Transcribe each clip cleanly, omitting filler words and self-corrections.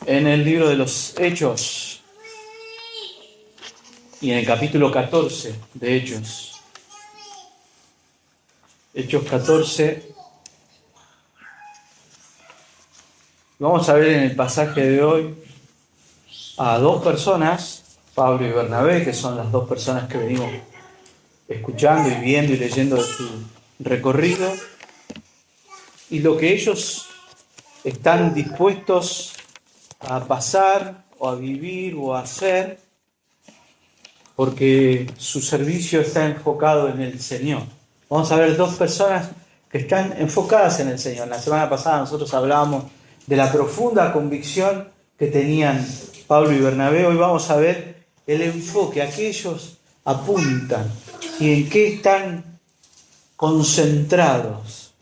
en el libro de los Hechos y en el capítulo 14 de Hechos. Hechos 14. Vamos a ver en el pasaje de hoy a dos personas, Pablo y Bernabé, que son las dos personas que venimos escuchando y viendo y leyendo de su recorrido, y lo que ellos están dispuestos a pasar o a vivir o a hacer, porque su servicio está enfocado en el Señor. Vamos a ver dos personas que están enfocadas en el Señor. La semana pasada nosotros hablábamos de la profunda convicción que tenían Pablo y Bernabé. Hoy vamos a ver el enfoque, a qué ellos apuntan y en qué están concentrados.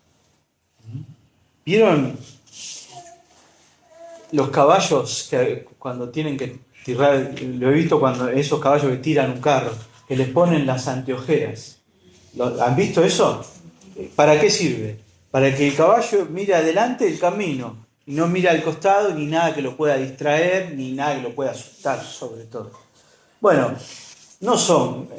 ¿Vieron los caballos que cuando tienen que tirar? Lo he visto cuando esos caballos que tiran un carro, que les ponen las anteojeras. ¿Han visto eso? ¿Para qué sirve? Para que el caballo mire adelante el camino y no mire al costado ni nada que lo pueda distraer, ni nada que lo pueda asustar, sobre todo. Bueno, no son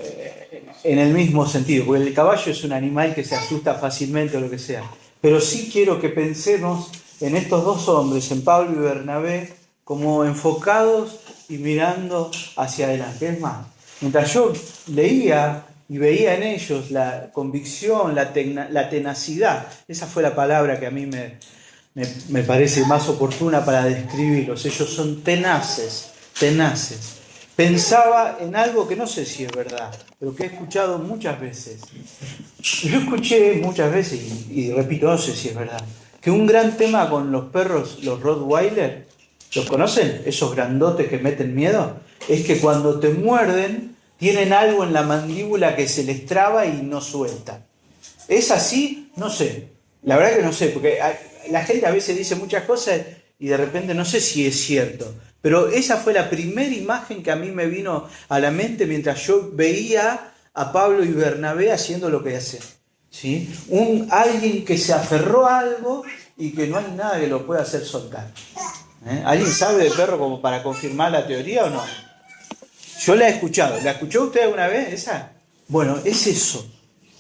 en el mismo sentido, porque el caballo es un animal que se asusta fácilmente o lo que sea. Pero sí quiero que pensemos en estos dos hombres, en Pablo y Bernabé, como enfocados y mirando hacia adelante. Es más, mientras yo leía y veía en ellos la convicción, la tenacidad, esa fue la palabra que a mí me parece más oportuna para describirlos. Ellos son tenaces. Pensaba en algo que no sé si es verdad, pero que he escuchado muchas veces. Yo escuché muchas veces, y repito, no sé si es verdad, que un gran tema con los perros, los Rottweiler, ¿los conocen? Esos grandotes que meten miedo, es que cuando te muerden, tienen algo en la mandíbula que se les traba y no suelta. ¿Es así? No sé. La verdad que no sé, porque la gente a veces dice muchas cosas y de repente no sé si es cierto. Pero esa fue la primera imagen que a mí me vino a la mente mientras yo veía a Pablo y Bernabé haciendo lo que hacen. ¿Sí? Alguien que se aferró a algo y que no hay nada que lo pueda hacer soltar. ¿Alguien sabe de perro como para confirmar la teoría o no? Yo la he escuchado. ¿La escuchó usted alguna vez esa? Bueno, es eso.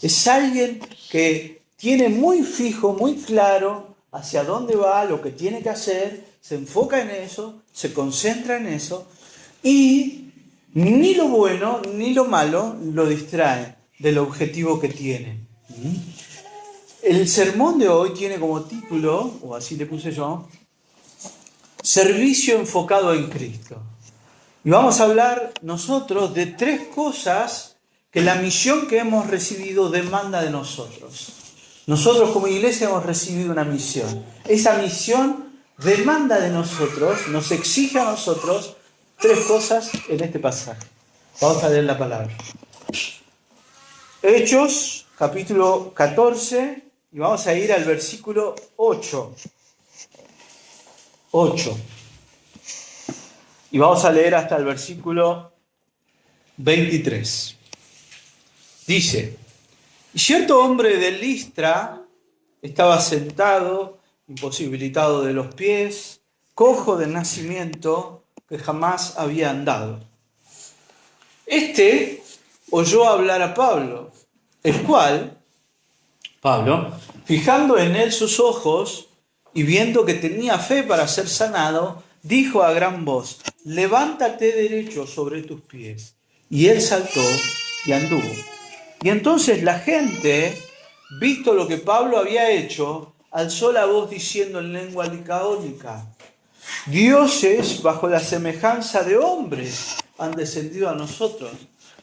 Es alguien que tiene muy fijo, muy claro hacia dónde va, lo que tiene que hacer, se enfoca en eso, se concentra en eso y ni lo bueno ni lo malo lo distrae del objetivo que tiene. El sermón de hoy tiene como título, o así le puse yo, Servicio enfocado en Cristo. Y vamos a hablar nosotros de tres cosas que la misión que hemos recibido demanda de nosotros. Nosotros como iglesia hemos recibido una misión. Esa misión demanda de nosotros, nos exige a nosotros tres cosas en este pasaje. Vamos a leer la palabra. Hechos, capítulo 14, y vamos a ir al versículo 8. Y vamos a leer hasta el versículo 23. Dice: y cierto hombre de Listra estaba sentado, imposibilitado de los pies, cojo de nacimiento, que jamás había andado. Este oyó hablar a Pablo, el cual, Pablo, fijando en él sus ojos y viendo que tenía fe para ser sanado, dijo a gran voz: levántate derecho sobre tus pies. Y él saltó y anduvo. Y entonces la gente, visto lo que Pablo había hecho, alzó la voz diciendo en lengua licaónica: dioses bajo la semejanza de hombres han descendido a nosotros.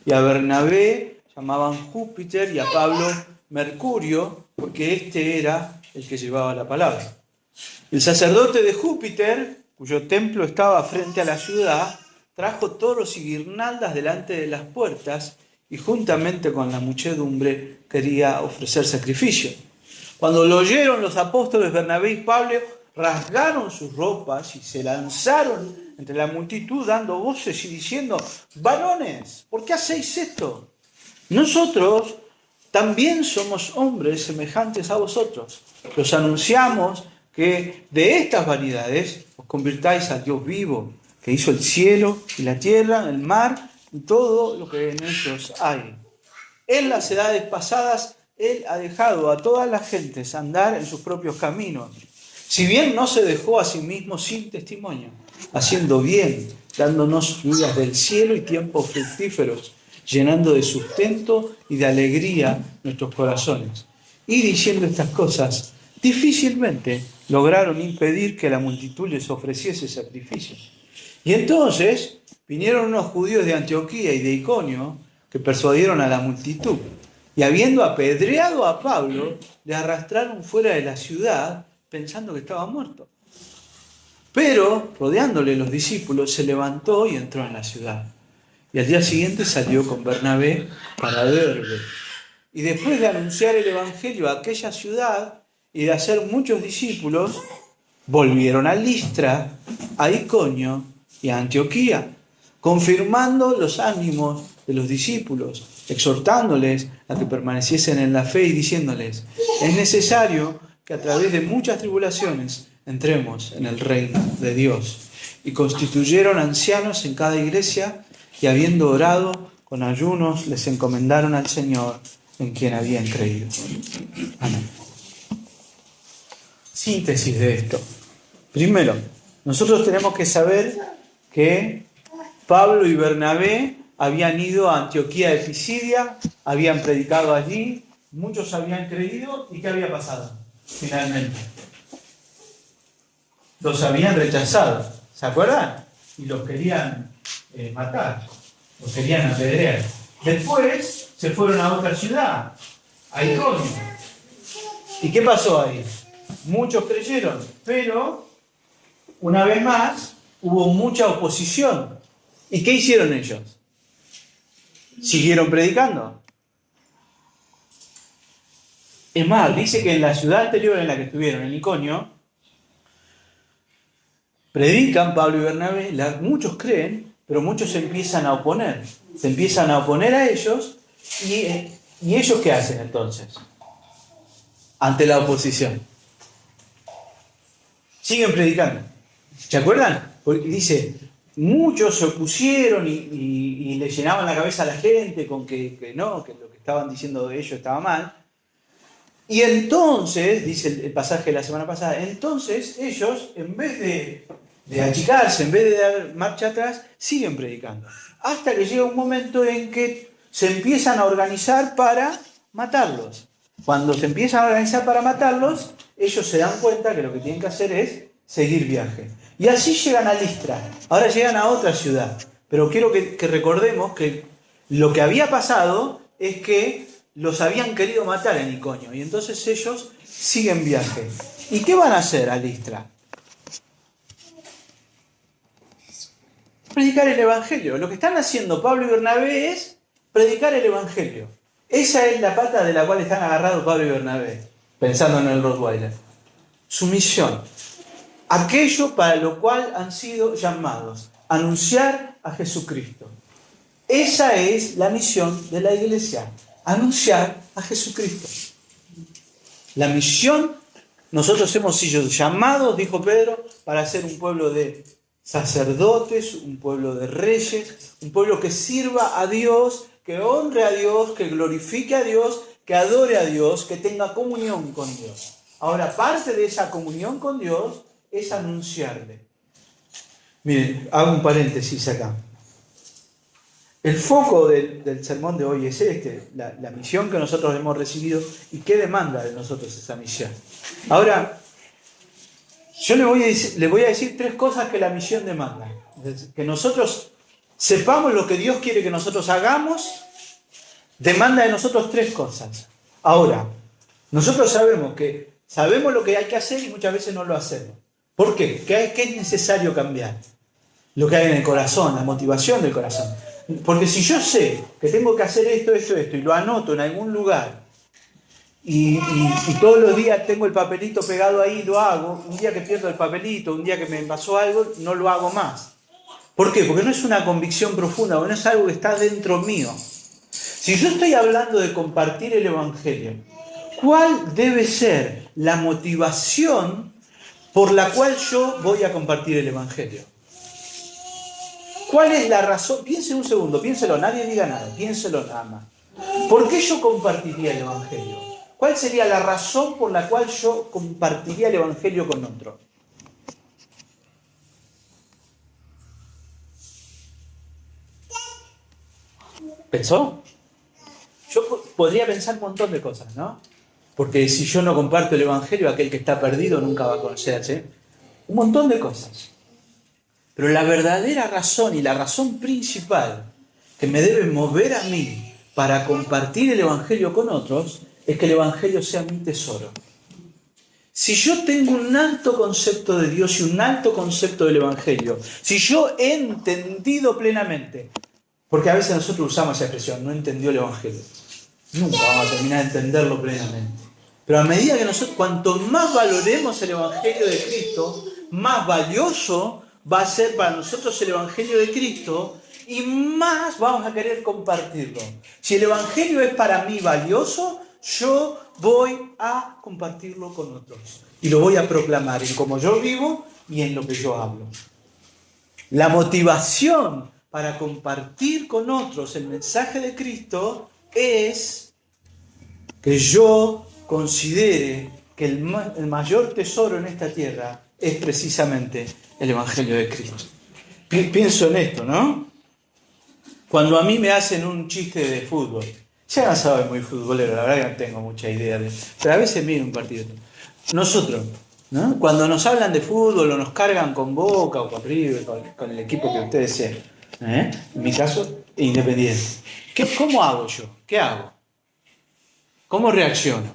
Y a Bernabé llamaban Júpiter y a Pablo Mercurio, porque este era el que llevaba la palabra. El sacerdote de Júpiter, cuyo templo estaba frente a la ciudad, trajo toros y guirnaldas delante de las puertas y juntamente con la muchedumbre quería ofrecer sacrificio. Cuando lo oyeron los apóstoles Bernabé y Pablo, rasgaron sus ropas y se lanzaron entre la multitud dando voces y diciendo: varones, ¿por qué hacéis esto? Nosotros también somos hombres semejantes a vosotros. Los anunciamos que de estas vanidades os os convirtáis al Dios vivo, que hizo el cielo y la tierra, el mar y todo lo que en ellos hay. En las edades pasadas, Él ha dejado a todas las gentes andar en sus propios caminos. Si bien no se dejó a sí mismo sin testimonio, haciendo bien, dándonos lluvias del cielo y tiempos fructíferos, llenando de sustento y de alegría nuestros corazones. Y diciendo estas cosas, difícilmente lograron impedir que la multitud les ofreciese sacrificios. Y entonces vinieron unos judíos de Antioquía y de Iconio que persuadieron a la multitud. Y habiendo apedreado a Pablo, le arrastraron fuera de la ciudad pensando que estaba muerto. Pero, rodeándole los discípulos, se levantó y entró en la ciudad. Y al día siguiente salió con Bernabé para Derbe. Y después de anunciar el evangelio a aquella ciudad y de hacer muchos discípulos, volvieron a Listra, a Iconio y a Antioquía, confirmando los ánimos de los discípulos, exhortándoles a que permaneciesen en la fe y diciéndoles: es necesario que a través de muchas tribulaciones entremos en el reino de Dios. Y constituyeron ancianos en cada iglesia, y habiendo orado con ayunos, les encomendaron al Señor en quien habían creído. Amén. Síntesis de esto. Primero, nosotros tenemos que saber que Pablo y Bernabé habían ido a Antioquía de Pisidia, habían predicado allí, muchos habían creído, ¿y qué había pasado finalmente? Los habían rechazado, ¿se acuerdan? Y los querían matar, los querían apedrear. Después se fueron a otra ciudad, a Iconio. ¿Y qué pasó ahí? Muchos creyeron, pero una vez más hubo mucha oposición. ¿Y qué hicieron ellos? ¿Siguieron predicando? Es más, dice que en la ciudad anterior en la que estuvieron, en Iconio, predican Pablo y Bernabé, muchos creen, pero muchos se empiezan a oponer. Se empiezan a oponer a ellos, y ellos ¿qué hacen entonces? Ante la oposición. Siguen predicando. ¿Se acuerdan? Porque dice, muchos se opusieron y le llenaban la cabeza a la gente con que no, que lo que estaban diciendo de ellos estaba mal. Y entonces, dice el pasaje de la semana pasada, entonces ellos, en vez de achicarse, en vez de dar marcha atrás, siguen predicando. Hasta que llega un momento en que se empiezan a organizar para matarlos. Cuando se empiezan a organizar para matarlos, ellos se dan cuenta que lo que tienen que hacer es seguir viaje. Y así llegan a Listra. Ahora llegan a otra ciudad. Pero quiero que recordemos que lo que había pasado es que los habían querido matar en Iconio. Y entonces ellos siguen viaje. ¿Y qué van a hacer a Listra? Predicar el Evangelio. Lo que están haciendo Pablo y Bernabé es predicar el Evangelio. Esa es la pata de la cual están agarrados Pablo y Bernabé, pensando en el Rottweiler. Su misión. Aquello para lo cual han sido llamados. Anunciar a Jesucristo. Esa es la misión de la iglesia. Anunciar a Jesucristo. La misión, nosotros hemos sido llamados, dijo Pedro, para ser un pueblo de sacerdotes, un pueblo de reyes, un pueblo que sirva a Dios, que honre a Dios, que glorifique a Dios, que adore a Dios, que tenga comunión con Dios. Ahora, parte de esa comunión con Dios es anunciarle. Miren, hago un paréntesis acá. El foco del sermón de hoy es la misión que nosotros hemos recibido y qué demanda de nosotros esa misión. Ahora, yo le voy a decir tres cosas que la misión demanda. Que nosotros sepamos lo que Dios quiere que nosotros hagamos, demanda de nosotros tres cosas. Ahora, nosotros sabemos lo que hay que hacer y muchas veces no lo hacemos. ¿Por qué? ¿Qué es necesario cambiar? Lo que hay en el corazón, la motivación del corazón. Porque si yo sé que tengo que hacer esto, y lo anoto en algún lugar, y todos los días tengo el papelito pegado ahí, lo hago, un día que pierdo el papelito, un día que me pasó algo, no lo hago más. ¿Por qué? Porque no es una convicción profunda, no es algo que está dentro mío. Si yo estoy hablando de compartir el Evangelio, ¿cuál debe ser la motivación por la cual yo voy a compartir el Evangelio. ¿Cuál es la razón? Piense un segundo, piénselo, nadie diga nada, piénselo nada más. ¿Por qué yo compartiría el Evangelio? ¿Cuál sería la razón por la cual yo compartiría el Evangelio con otro? ¿Pensó? Yo podría pensar un montón de cosas, ¿no? Porque si yo no comparto el Evangelio, aquel que está perdido nunca va a conocerse. Un montón de cosas. Pero la verdadera razón y la razón principal que me debe mover a mí para compartir el Evangelio con otros es que el Evangelio sea mi tesoro. Si yo tengo un alto concepto de Dios y un alto concepto del Evangelio, si yo he entendido plenamente, porque a veces nosotros usamos esa expresión, no entendió el Evangelio. Nunca vamos a terminar de entenderlo plenamente. Pero a medida que nosotros, cuanto más valoremos el Evangelio de Cristo, más valioso va a ser para nosotros el Evangelio de Cristo y más vamos a querer compartirlo. Si el Evangelio es para mí valioso, yo voy a compartirlo con otros. Y lo voy a proclamar en cómo yo vivo y en lo que yo hablo. La motivación para compartir con otros el mensaje de Cristo es que yo considere que el mayor tesoro en esta tierra es precisamente el Evangelio de Cristo. Pienso en esto, ¿no? Cuando a mí me hacen un chiste de fútbol, ya no soy muy futbolero, la verdad que no tengo mucha idea de eso, pero a veces miro un partido. Nosotros, ¿no? Cuando nos hablan de fútbol o nos cargan con Boca o con River, con el equipo que ustedes sean, en mi caso, Independiente. ¿Cómo hago yo? ¿Qué hago? ¿Cómo reacciono?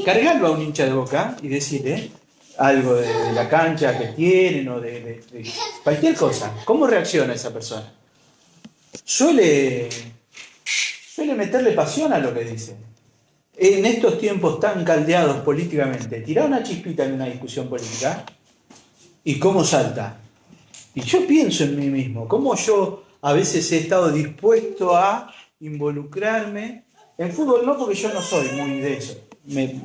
Cargarlo a un hincha de Boca y decirle algo de la cancha que tienen o de cualquier cosa. ¿Cómo reacciona esa persona? Suele meterle pasión a lo que dice. En estos tiempos tan caldeados políticamente, tirar una chispita en una discusión política y cómo salta. Y yo pienso en mí mismo, cómo yo a veces he estado dispuesto a involucrarme en fútbol, no porque yo no soy muy de eso, me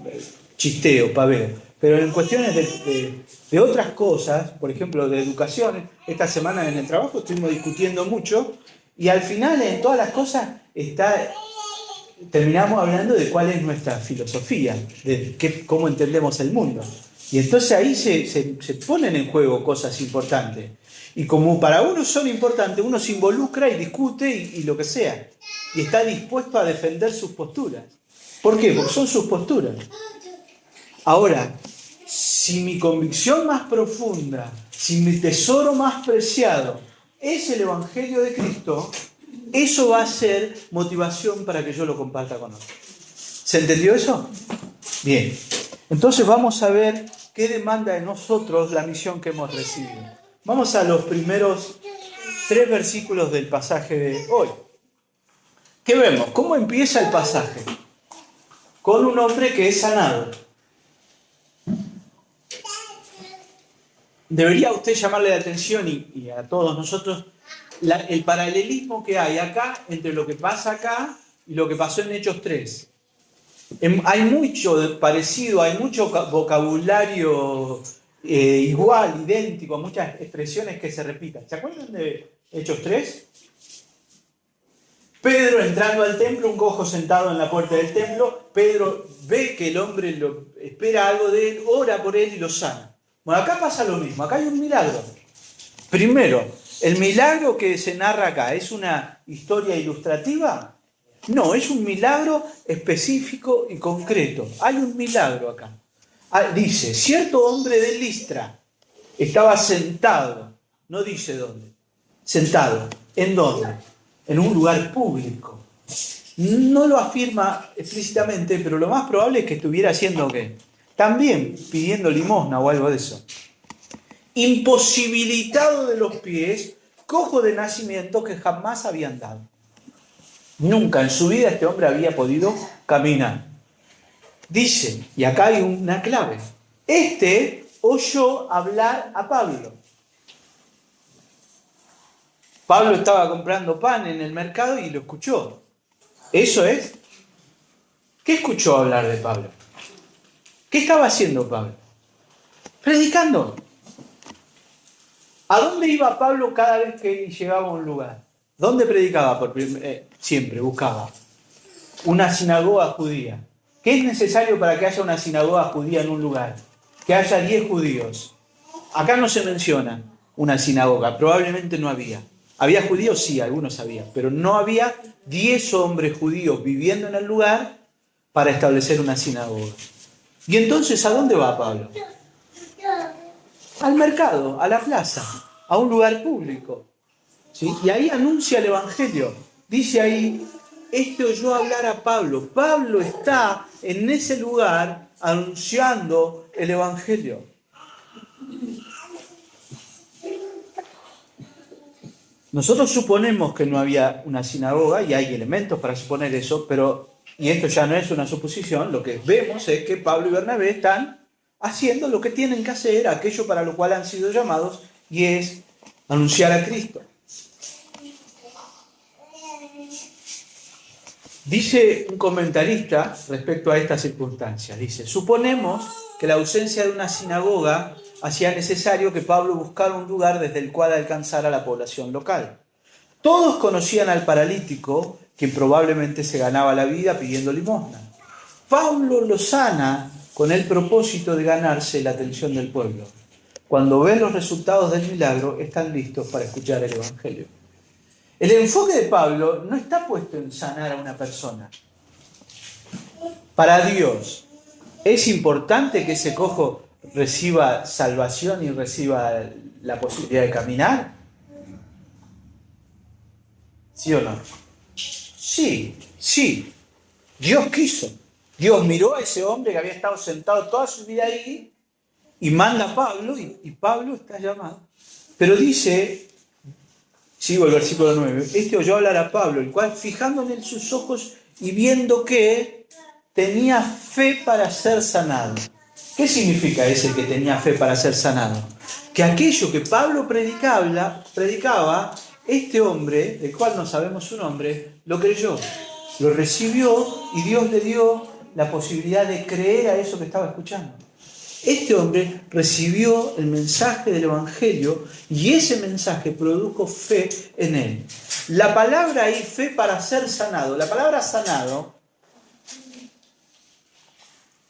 chisteo, paveo, pero en cuestiones de otras cosas, por ejemplo de educación. Esta semana en el trabajo estuvimos discutiendo mucho y al final en todas las cosas terminamos hablando de cuál es nuestra filosofía, de cómo entendemos el mundo. Y entonces ahí se ponen en juego cosas importantes. Y como para uno son importantes, uno se involucra y discute y lo que sea. Y está dispuesto a defender sus posturas. ¿Por qué? Porque son sus posturas. Ahora, si mi convicción más profunda, si mi tesoro más preciado es el Evangelio de Cristo, eso va a ser motivación para que yo lo comparta con otros. ¿Se entendió eso? Bien. Entonces vamos a ver qué demanda de nosotros la misión que hemos recibido. Vamos a los primeros 3 versículos del pasaje de hoy. ¿Qué vemos? ¿Cómo empieza el pasaje? Con un hombre que es sanado. Debería usted llamarle la atención y a todos nosotros el paralelismo que hay acá entre lo que pasa acá y lo que pasó en Hechos 3. Hay mucho parecido, hay mucho vocabulario igual, idéntico, muchas expresiones que se repitan. ¿Se acuerdan de Hechos 3? Pedro entrando al templo, un cojo sentado en la puerta del templo. Pedro ve que el hombre espera algo de él, ora por él y lo sana. Bueno, acá pasa lo mismo, acá hay un milagro. Primero, ¿el milagro que se narra acá es una historia ilustrativa? No, es un milagro específico y concreto. Hay un milagro acá. Dice, cierto hombre de Listra estaba sentado, no dice dónde, sentado. ¿En dónde? En un lugar público. No lo afirma explícitamente, pero lo más probable es que estuviera haciendo ¿qué? También pidiendo limosna o algo de eso. Imposibilitado de los pies, cojo de nacimiento que jamás había andado. Nunca en su vida este hombre había podido caminar. Dice, y acá hay una clave, oyó hablar a Pablo. Pablo estaba comprando pan en el mercado y lo escuchó. Eso es. ¿Qué escuchó hablar de Pablo? ¿Qué estaba haciendo Pablo? Predicando. ¿A dónde iba Pablo cada vez que llegaba a un lugar? ¿Dónde predicaba? Siempre buscaba una sinagoga judía. ¿Qué es necesario para que haya una sinagoga judía en un lugar? Que haya 10 judíos. Acá no se menciona una sinagoga, probablemente no había. ¿Había judíos? Sí, algunos había, pero no había 10 hombres judíos viviendo en el lugar para establecer una sinagoga. Y entonces, ¿a dónde va Pablo? Al mercado, a la plaza, a un lugar público. ¿Sí? Y ahí anuncia el Evangelio. Dice ahí, oyó hablar a Pablo. Pablo está en ese lugar anunciando el Evangelio. Nosotros suponemos que no había una sinagoga, y hay elementos para suponer eso, y esto ya no es una suposición, lo que vemos es que Pablo y Bernabé están haciendo lo que tienen que hacer, aquello para lo cual han sido llamados, y es anunciar a Cristo. Dice un comentarista respecto a esta circunstancia, dice, suponemos que la ausencia de una sinagoga hacía necesario que Pablo buscara un lugar desde el cual alcanzara a la población local. Todos conocían al paralítico, quien probablemente se ganaba la vida pidiendo limosna. Pablo lo sana con el propósito de ganarse la atención del pueblo. Cuando ven los resultados del milagro, están listos para escuchar el Evangelio. El enfoque de Pablo no está puesto en sanar a una persona. Para Dios, ¿es importante que ese cojo reciba salvación y reciba la posibilidad de caminar? ¿Sí o no? Sí. Dios quiso. Dios miró a ese hombre que había estado sentado toda su vida ahí y manda a Pablo, y Pablo está llamado. Pero dice, sigo el versículo 9, oyó hablar a Pablo, el cual fijando en él sus ojos y viendo que tenía fe para ser sanado. ¿Qué significa ese que tenía fe para ser sanado? Que aquello que Pablo predicaba, este hombre, del cual no sabemos su nombre, lo creyó, lo recibió y Dios le dio la posibilidad de creer a eso que estaba escuchando. Este hombre recibió el mensaje del Evangelio y ese mensaje produjo fe en él. La palabra ahí, fe para ser sanado, la palabra sanado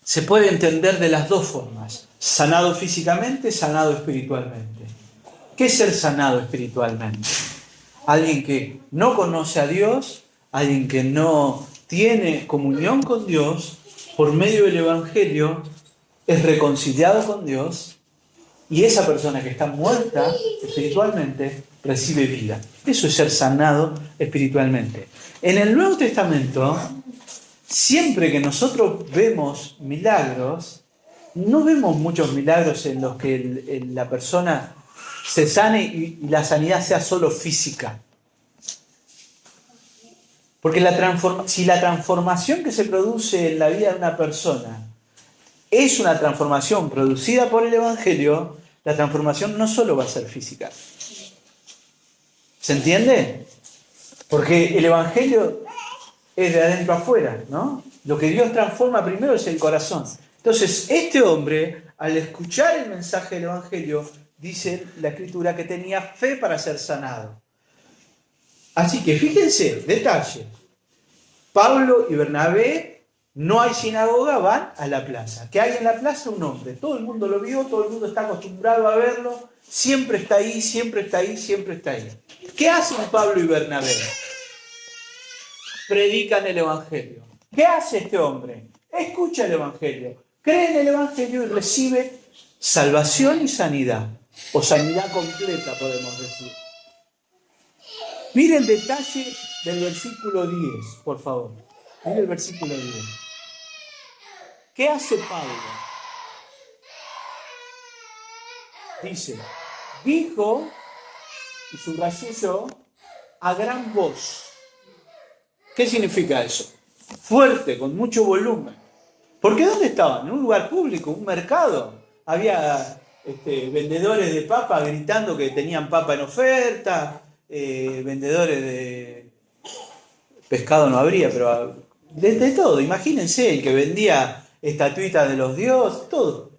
se puede entender de las dos formas. Sanado físicamente, sanado espiritualmente. ¿Qué es ser sanado espiritualmente? Alguien que no conoce a Dios, alguien que no tiene comunión con Dios, por medio del Evangelio es reconciliado con Dios y esa persona que está muerta espiritualmente recibe vida. Eso es ser sanado espiritualmente. En el Nuevo Testamento, siempre que nosotros vemos milagros, no vemos muchos milagros en los que la persona se sane y la sanidad sea solo física. Porque si la transformación que se produce en la vida de una persona es una transformación producida por el Evangelio, la transformación no solo va a ser física. ¿Se entiende? Porque el Evangelio es de adentro afuera, ¿no? Lo que Dios transforma primero es el corazón. Entonces, este hombre, al escuchar el mensaje del Evangelio, dice la Escritura que tenía fe para ser sanado. Así que fíjense, detalle. Pablo y Bernabé, no hay sinagoga, van a la plaza. ¿Qué hay en la plaza? Un hombre. Todo el mundo lo vio, todo el mundo está acostumbrado a verlo. Siempre está ahí, siempre está ahí, siempre está ahí. ¿Qué hacen Pablo y Bernabé? Predican el Evangelio. ¿Qué hace este hombre? Escucha el Evangelio, cree en el Evangelio y recibe salvación y sanidad. O sanidad completa, podemos decir. Mire el detalle del versículo 10, por favor. Mire el versículo 10. ¿Qué hace Pablo? Dice, dijo, y subrayé yo, a gran voz. ¿Qué significa eso? Fuerte, con mucho volumen. ¿Porque dónde estaban? En un lugar público, un mercado. Había vendedores de papa gritando que tenían papa en oferta, vendedores de pescado no habría, pero de todo. Imagínense, el que vendía estatuitas de los dioses, todo.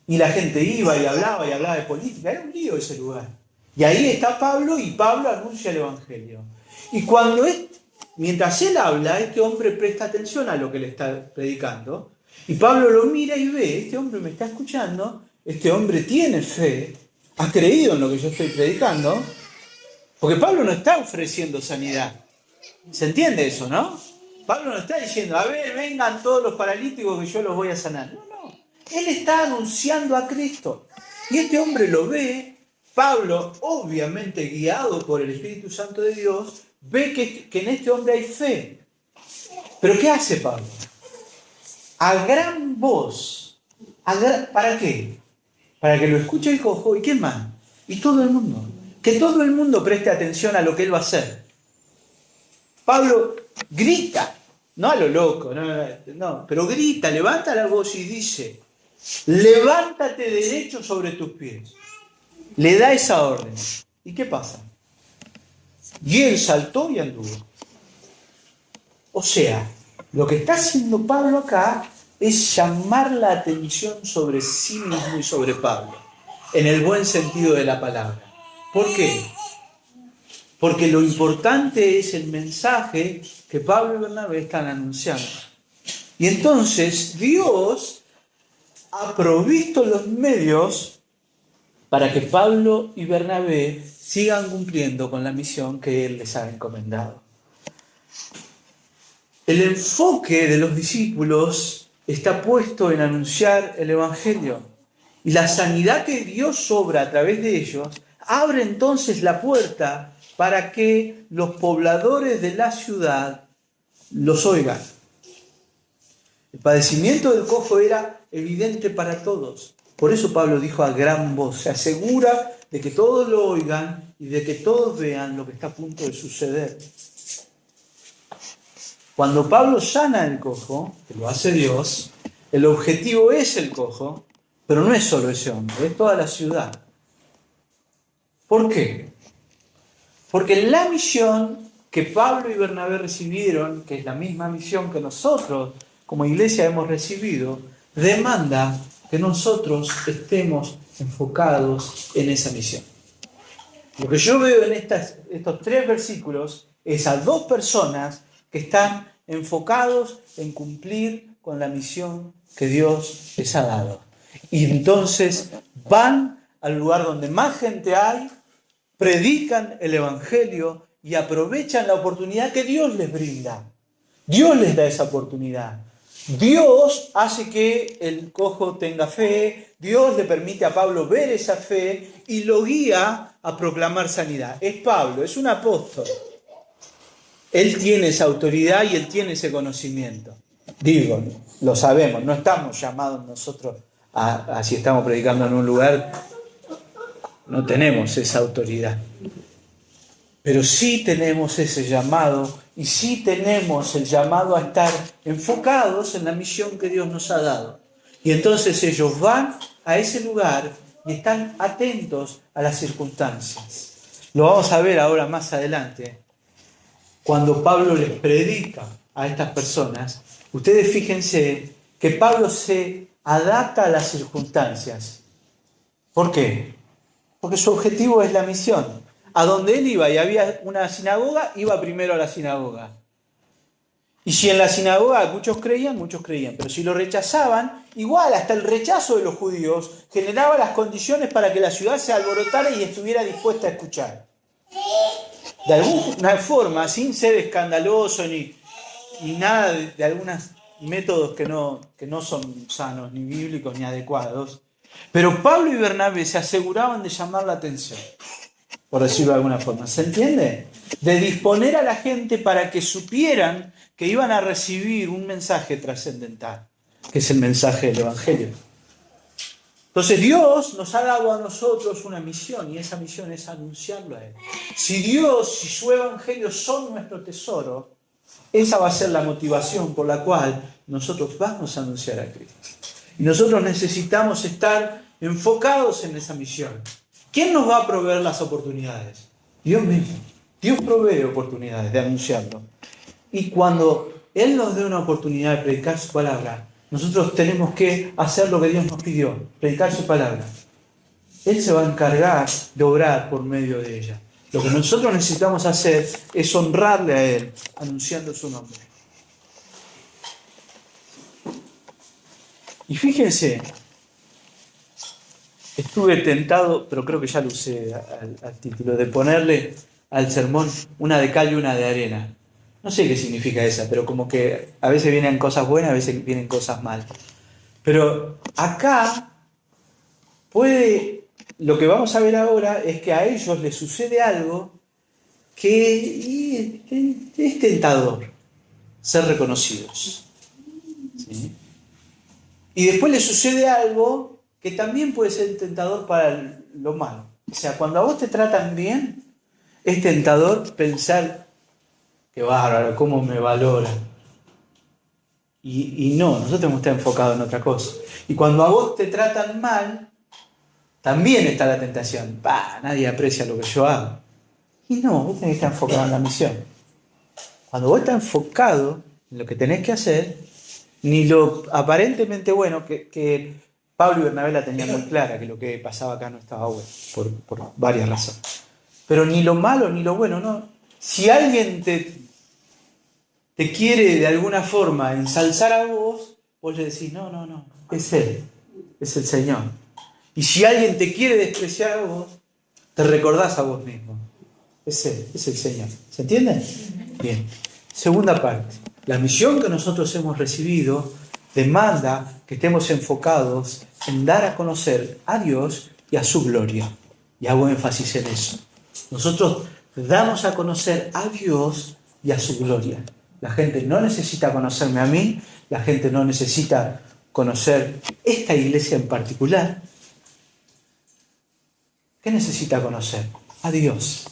Y la gente iba y hablaba de política. Era un lío ese lugar. Y ahí está Pablo y Pablo anuncia el Evangelio. Y mientras él habla, este hombre presta atención a lo que le está predicando. Y Pablo lo mira y ve, este hombre me está escuchando, este hombre tiene fe, ha creído en lo que yo estoy predicando, porque Pablo no está ofreciendo sanidad. ¿Se entiende eso, no? Pablo no está diciendo, a ver, vengan todos los paralíticos que yo los voy a sanar. No, no. Él está anunciando a Cristo. Y este hombre lo ve. Pablo, obviamente guiado por el Espíritu Santo de Dios, ve que en este hombre hay fe. ¿Pero qué hace Pablo? A gran voz. ¿Para qué? Para que lo escuche el cojo. ¿Y quién más? Y todo el mundo. Que todo el mundo preste atención a lo que él va a hacer. Pablo grita, no a lo loco, no, pero grita, levanta la voz y dice, levántate derecho sobre tus pies. Le da esa orden. ¿Y qué pasa? Y él saltó y anduvo. O sea, lo que está haciendo Pablo acá es llamar la atención sobre sí mismo y sobre Pablo, en el buen sentido de la palabra. ¿Por qué? Porque lo importante es el mensaje que Pablo y Bernabé están anunciando. Y entonces Dios ha provisto los medios para que Pablo y Bernabé sigan cumpliendo con la misión que Él les ha encomendado. El enfoque de los discípulos está puesto en anunciar el Evangelio. Y la sanidad que Dios obra a través de ellos abre entonces la puerta para que los pobladores de la ciudad los oigan. El padecimiento del cojo era evidente para todos. Por eso Pablo dijo a gran voz, se asegura de que todos lo oigan y de que todos vean lo que está a punto de suceder. Cuando Pablo sana el cojo, que lo hace Dios, el objetivo es el cojo, pero no es solo ese hombre, es toda la ciudad. ¿Por qué? Porque la misión que Pablo y Bernabé recibieron, que es la misma misión que nosotros como iglesia hemos recibido, demanda que nosotros estemos enfocados en esa misión. Lo que yo veo en estos 3 versículos es a 2 personas que están enfocados en cumplir con la misión que Dios les ha dado. Y entonces van al lugar donde más gente hay, predican el Evangelio y aprovechan la oportunidad que Dios les brinda. Dios les da esa oportunidad. Dios hace que el cojo tenga fe, Dios le permite a Pablo ver esa fe y lo guía a proclamar sanidad. Es Pablo, es un apóstol. Él tiene esa autoridad y él tiene ese conocimiento. Digo, lo sabemos, no estamos llamados nosotros a si estamos predicando en un lugar, no tenemos esa autoridad. Pero sí tenemos ese llamado y sí tenemos el llamado a estar enfocados en la misión que Dios nos ha dado. Y entonces ellos van a ese lugar y están atentos a las circunstancias. Lo vamos a ver ahora más adelante. Cuando Pablo les predica a estas personas, ustedes fíjense que Pablo se adapta a las circunstancias. ¿Por qué? Porque su objetivo es la misión. A donde él iba y había una sinagoga, iba primero a la sinagoga. Y si en la sinagoga muchos creían, pero si lo rechazaban, igual hasta el rechazo de los judíos generaba las condiciones para que la ciudad se alborotara y estuviera dispuesta a escuchar. De alguna forma, sin ser escandaloso ni nada de algunos métodos que no son sanos, ni bíblicos, ni adecuados, pero Pablo y Bernabé se aseguraban de llamar la atención, por decirlo de alguna forma. ¿Se entiende? De disponer a la gente para que supieran que iban a recibir un mensaje trascendental, que es el mensaje del Evangelio. Entonces Dios nos ha dado a nosotros una misión y esa misión es anunciarlo a Él. Si Dios y su Evangelio son nuestro tesoro, esa va a ser la motivación por la cual nosotros vamos a anunciar a Cristo. Y nosotros necesitamos estar enfocados en esa misión. ¿Quién nos va a proveer las oportunidades? Dios mismo. Dios provee oportunidades de anunciarlo. Y cuando Él nos dé una oportunidad de predicar su palabra, Nosotros tenemos que hacer lo que Dios nos pidió, predicar su palabra. Él se va a encargar de obrar por medio de ella. Lo que nosotros necesitamos hacer es honrarle a Él, anunciando su nombre. Y fíjense, estuve tentado, pero creo que ya lo usé al título, de ponerle al sermón una de cal y una de arena. No sé qué significa esa, pero como que a veces vienen cosas buenas, a veces vienen cosas malas. Pero acá lo que vamos a ver ahora es que a ellos les sucede algo que es tentador, ser reconocidos. ¿Sí? Y después les sucede algo que también puede ser tentador para lo malo. O sea, cuando a vos te tratan bien, es tentador pensar, qué bárbaro, cómo me valoran. Y no, nosotros tenemos que estar enfocados en otra cosa. Y cuando a vos te tratan mal, también está la tentación. Nadie aprecia lo que yo hago. Y no, vos tenés que estar enfocado en la misión. Cuando vos estás enfocado en lo que tenés que hacer, ni lo aparentemente bueno, que Pablo y Bernabé la tenían muy clara, que lo que pasaba acá no estaba bueno, por varias razones. Pero ni lo malo ni lo bueno, no. Si alguien te quiere de alguna forma ensalzar a vos, vos le decís, no, es Él, es el Señor. Y si alguien te quiere despreciar a vos, te recordás a vos mismo. Es Él, es el Señor. ¿Se entiende? Bien. Segunda parte. La misión que nosotros hemos recibido demanda que estemos enfocados en dar a conocer a Dios y a su gloria. Y hago énfasis en eso. Nosotros damos a conocer a Dios y a su gloria. La gente no necesita conocerme a mí, la gente no necesita conocer esta iglesia en particular. ¿Qué necesita conocer? A Dios.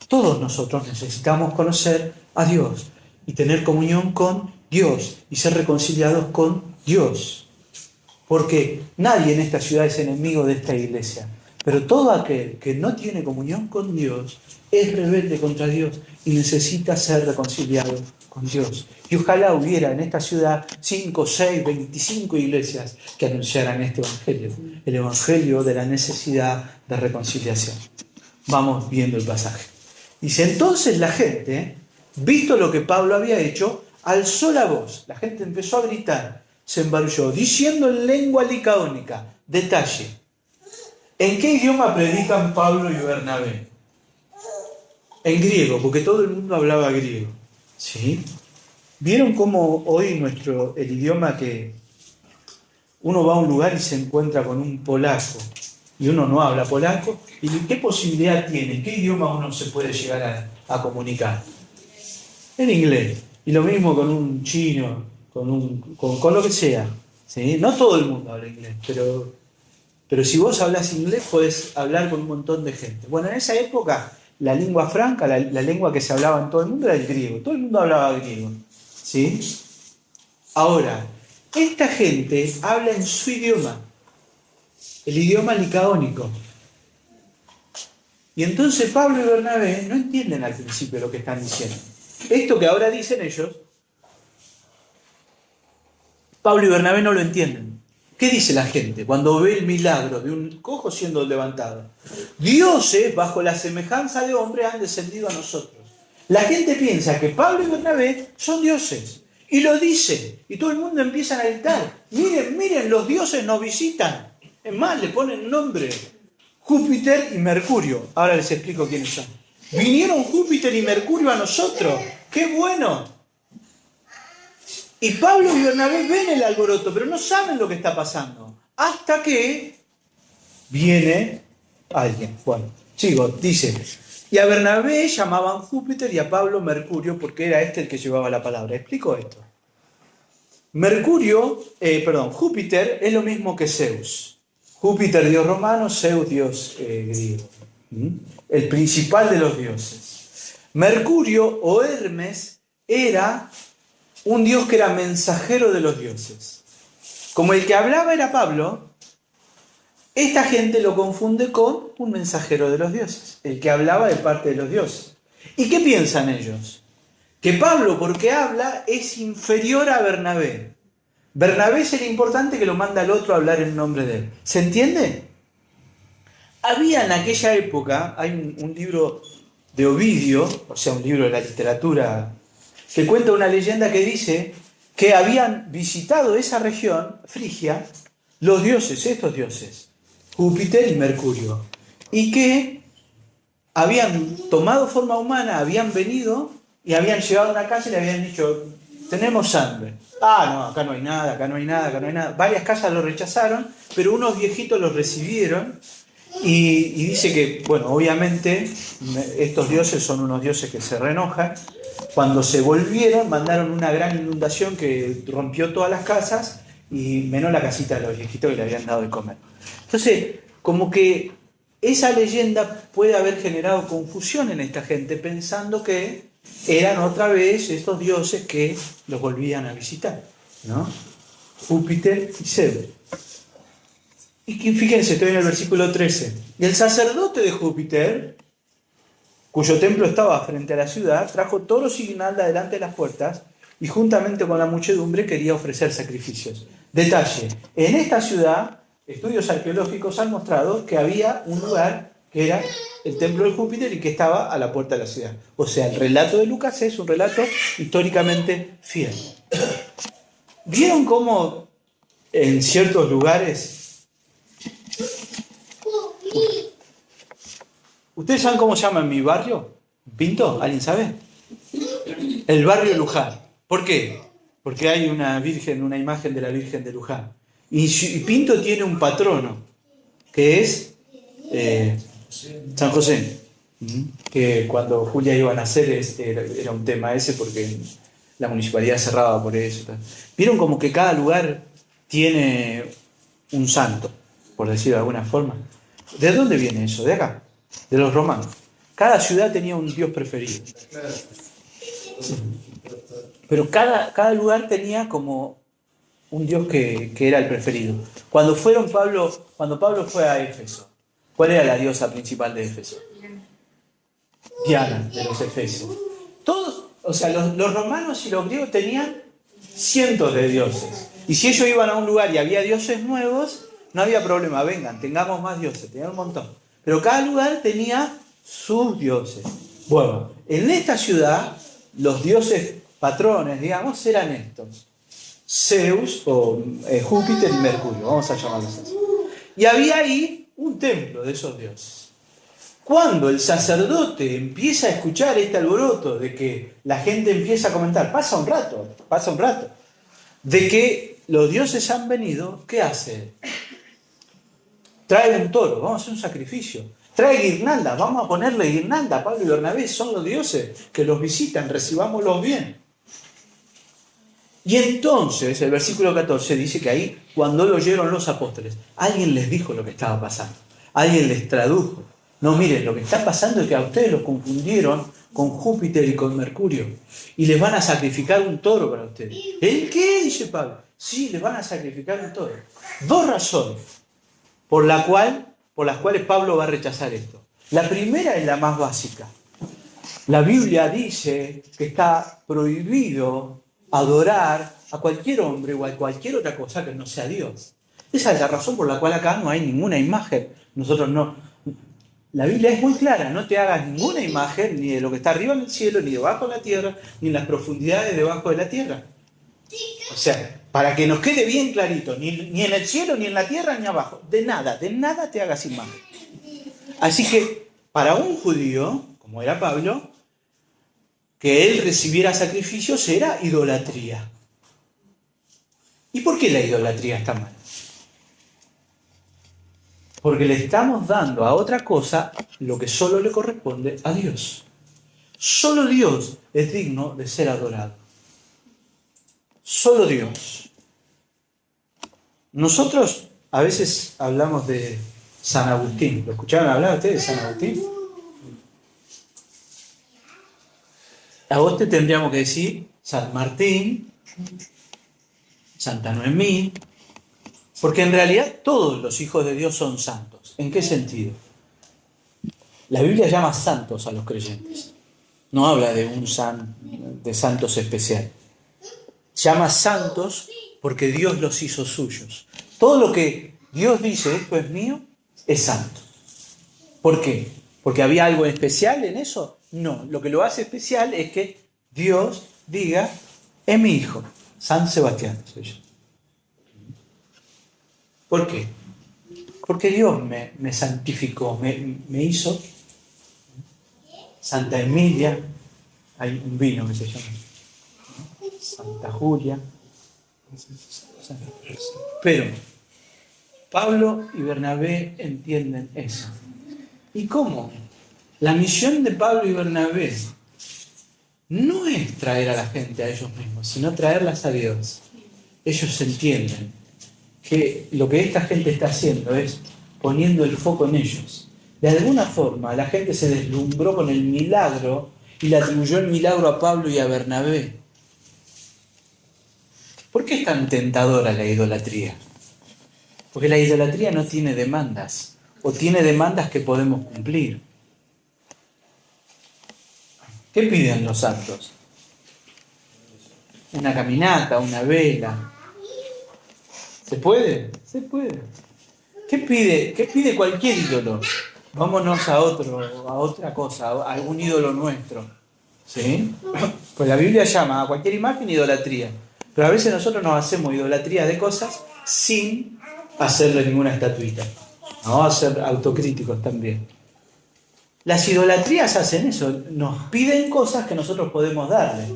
Todos nosotros necesitamos conocer a Dios y tener comunión con Dios y ser reconciliados con Dios. Porque nadie en esta ciudad es enemigo de esta iglesia. Pero todo aquel que no tiene comunión con Dios es rebelde contra Dios y necesita ser reconciliado con Dios. Y ojalá hubiera en esta ciudad 5, 6, 25 iglesias que anunciaran este evangelio. El evangelio de la necesidad de reconciliación. Vamos viendo el pasaje. Dice, entonces la gente, visto lo que Pablo había hecho, alzó la voz. La gente empezó a gritar, se embarulló, diciendo en lengua licaónica. Detalle. ¿En qué idioma predican Pablo y Bernabé? En griego, porque todo el mundo hablaba griego. ¿Sí? ¿Vieron cómo hoy el idioma que uno va a un lugar y se encuentra con un polaco y uno no habla polaco? ¿Y qué posibilidad tiene? ¿Qué idioma uno se puede llegar a comunicar? En inglés. Y lo mismo con un chino, con lo que sea. ¿Sí? No todo el mundo habla inglés, pero si vos hablas inglés podés hablar con un montón de gente. Bueno, en esa época la lengua franca, la lengua que se hablaba en todo el mundo era el griego. Todo el mundo hablaba griego. ¿Sí? Ahora, esta gente habla en su idioma, el idioma licaónico. Y entonces Pablo y Bernabé no entienden al principio lo que están diciendo. Esto que ahora dicen ellos, Pablo y Bernabé no lo entienden. ¿Qué dice la gente cuando ve el milagro de un cojo siendo levantado? Dioses, bajo la semejanza de hombre, han descendido a nosotros. La gente piensa que Pablo y Bernabé son dioses. Y lo dice. Y todo el mundo empieza a gritar. Miren, los dioses nos visitan. Es más, le ponen nombre. Júpiter y Mercurio. Ahora les explico quiénes son. Vinieron Júpiter y Mercurio a nosotros. ¡Qué bueno! Y Pablo y Bernabé ven el alboroto, pero no saben lo que está pasando. Hasta que viene alguien. Bueno, sigo, dice. Y a Bernabé llamaban Júpiter y a Pablo Mercurio, porque era este el que llevaba la palabra. Explico esto. Júpiter es lo mismo que Zeus. Júpiter, dios romano, Zeus, dios griego. El principal de los dioses. Mercurio o Hermes era un dios que era mensajero de los dioses. Como el que hablaba era Pablo, esta gente lo confunde con un mensajero de los dioses, el que hablaba de parte de los dioses. ¿Y qué piensan ellos? Que Pablo, porque habla, es inferior a Bernabé. Bernabé es el importante que lo manda al otro a hablar en nombre de él. ¿Se entiende? Había en aquella época, hay un libro de Ovidio, o sea, un libro de la literatura, que cuenta una leyenda que dice que habían visitado esa región, Frigia, los dioses, estos dioses, Júpiter y Mercurio, y que habían tomado forma humana, habían venido y habían llegado a una casa y le habían dicho, tenemos hambre. Ah, no, acá no hay nada, acá no hay nada, acá no hay nada. Varias casas lo rechazaron, pero unos viejitos los recibieron y dice que, bueno, obviamente estos dioses son unos dioses que se reenojan. Cuando se volvieron, mandaron una gran inundación que rompió todas las casas y menos la casita de los viejitos que le habían dado de comer. Entonces, como que esa leyenda puede haber generado confusión en esta gente pensando que eran otra vez estos dioses que los volvían a visitar, ¿no? Júpiter y Zeus. Y fíjense, estoy en el versículo 13. Y el sacerdote de Júpiter, cuyo templo estaba frente a la ciudad, trajo toros y guirnalda delante de las puertas y juntamente con la muchedumbre quería ofrecer sacrificios. Detalle, en esta ciudad, estudios arqueológicos han mostrado que había un lugar que era el templo de Júpiter y que estaba a la puerta de la ciudad. O sea, el relato de Lucas es un relato históricamente fiel. ¿Vieron cómo en ciertos lugares... ¿Ustedes saben cómo se llama en mi barrio? ¿Pinto? ¿Alguien sabe? El barrio Luján. ¿Por qué? Porque hay una virgen, una imagen de la Virgen de Luján. Y Pinto tiene un patrono, que es San José. Que cuando Julia iba a nacer era un tema ese, porque la municipalidad cerraba por eso. ¿Vieron como que cada lugar tiene un santo, por decirlo de alguna forma? ¿De dónde viene eso? ¿De acá? De los romanos. Cada ciudad tenía un dios preferido. Pero cada lugar tenía como un dios que era el preferido. Cuando Pablo fue a Éfeso, ¿cuál era la diosa principal de Éfeso? Diana, de los Efesios. Todos, o sea, los romanos y los griegos tenían cientos de dioses. Y si ellos iban a un lugar y había dioses nuevos, no había problema, vengan, tengamos más dioses, tenían un montón. Pero cada lugar tenía sus dioses. Bueno, en esta ciudad, los dioses patrones, digamos, eran estos. Zeus, o Júpiter y Mercurio, vamos a llamarlos así. Y había ahí un templo de esos dioses. Cuando el sacerdote empieza a escuchar este alboroto de que la gente empieza a comentar, pasa un rato, de que los dioses han venido, ¿qué hace? Trae un toro, vamos a hacer un sacrificio. Trae guirnalda, vamos a ponerle guirnalda. Pablo y Bernabé son los dioses que los visitan, recibámoslos bien. Y entonces, el versículo 14 dice que ahí, cuando lo oyeron los apóstoles, alguien les dijo lo que estaba pasando. Alguien les tradujo. No, miren, lo que está pasando es que a ustedes los confundieron con Júpiter y con Mercurio. Y les van a sacrificar un toro para ustedes. ¿El qué? Dice Pablo. Sí, les van a sacrificar un toro. Dos razones por las cuales Pablo va a rechazar esto. La primera es la más básica. La Biblia dice que está prohibido adorar a cualquier hombre o a cualquier otra cosa que no sea Dios. Esa es la razón por la cual acá no hay ninguna imagen. Nosotros no... La Biblia es muy clara, no te hagas ninguna imagen ni de lo que está arriba en el cielo, ni debajo de la tierra, ni en las profundidades debajo de la tierra. O sea, para que nos quede bien clarito, ni en el cielo, ni en la tierra, ni abajo. De nada te hagas imagen. Así que, para un judío, como era Pablo, que él recibiera sacrificios era idolatría. ¿Y por qué la idolatría está mal? Porque le estamos dando a otra cosa lo que solo le corresponde a Dios. Solo Dios es digno de ser adorado. Solo Dios. Nosotros a veces hablamos de San Agustín. ¿Lo escucharon hablar ustedes de San Agustín? A vos te tendríamos que decir San Martín, Santa Noemí, porque en realidad todos los hijos de Dios son santos. ¿En qué sentido? La Biblia llama santos a los creyentes. No habla de santos especiales. Llama santos porque Dios los hizo suyos. Todo lo que Dios dice, esto es mío, es santo. ¿Por qué? ¿Porque había algo especial en eso? No, lo que lo hace especial es que Dios diga, es mi hijo, San Sebastián soy yo. ¿Por qué? Porque Dios me santificó, me hizo Santa Emilia, hay un vino que se llama Santa Julia. Pero Pablo y Bernabé entienden eso. ¿Y cómo? La misión de Pablo y Bernabé no es traer a la gente a ellos mismos, sino traerlas a Dios. Ellos entienden que lo que esta gente está haciendo es poniendo el foco en ellos. De alguna forma, la gente se deslumbró con el milagro y le atribuyó el milagro a Pablo y a Bernabé. ¿Por qué es tan tentadora la idolatría? Porque la idolatría no tiene demandas, o tiene demandas que podemos cumplir. ¿Qué piden los santos? Una caminata, una vela. ¿Se puede? Se puede. ¿Qué pide cualquier ídolo? Vámonos a otra cosa, a algún ídolo nuestro. ¿Sí? Pues la Biblia llama a cualquier imagen idolatría. Pero a veces nosotros nos hacemos idolatría de cosas sin hacerle ninguna estatuita. Vamos a ser autocríticos también. Las idolatrías hacen eso, nos piden cosas que nosotros podemos darle.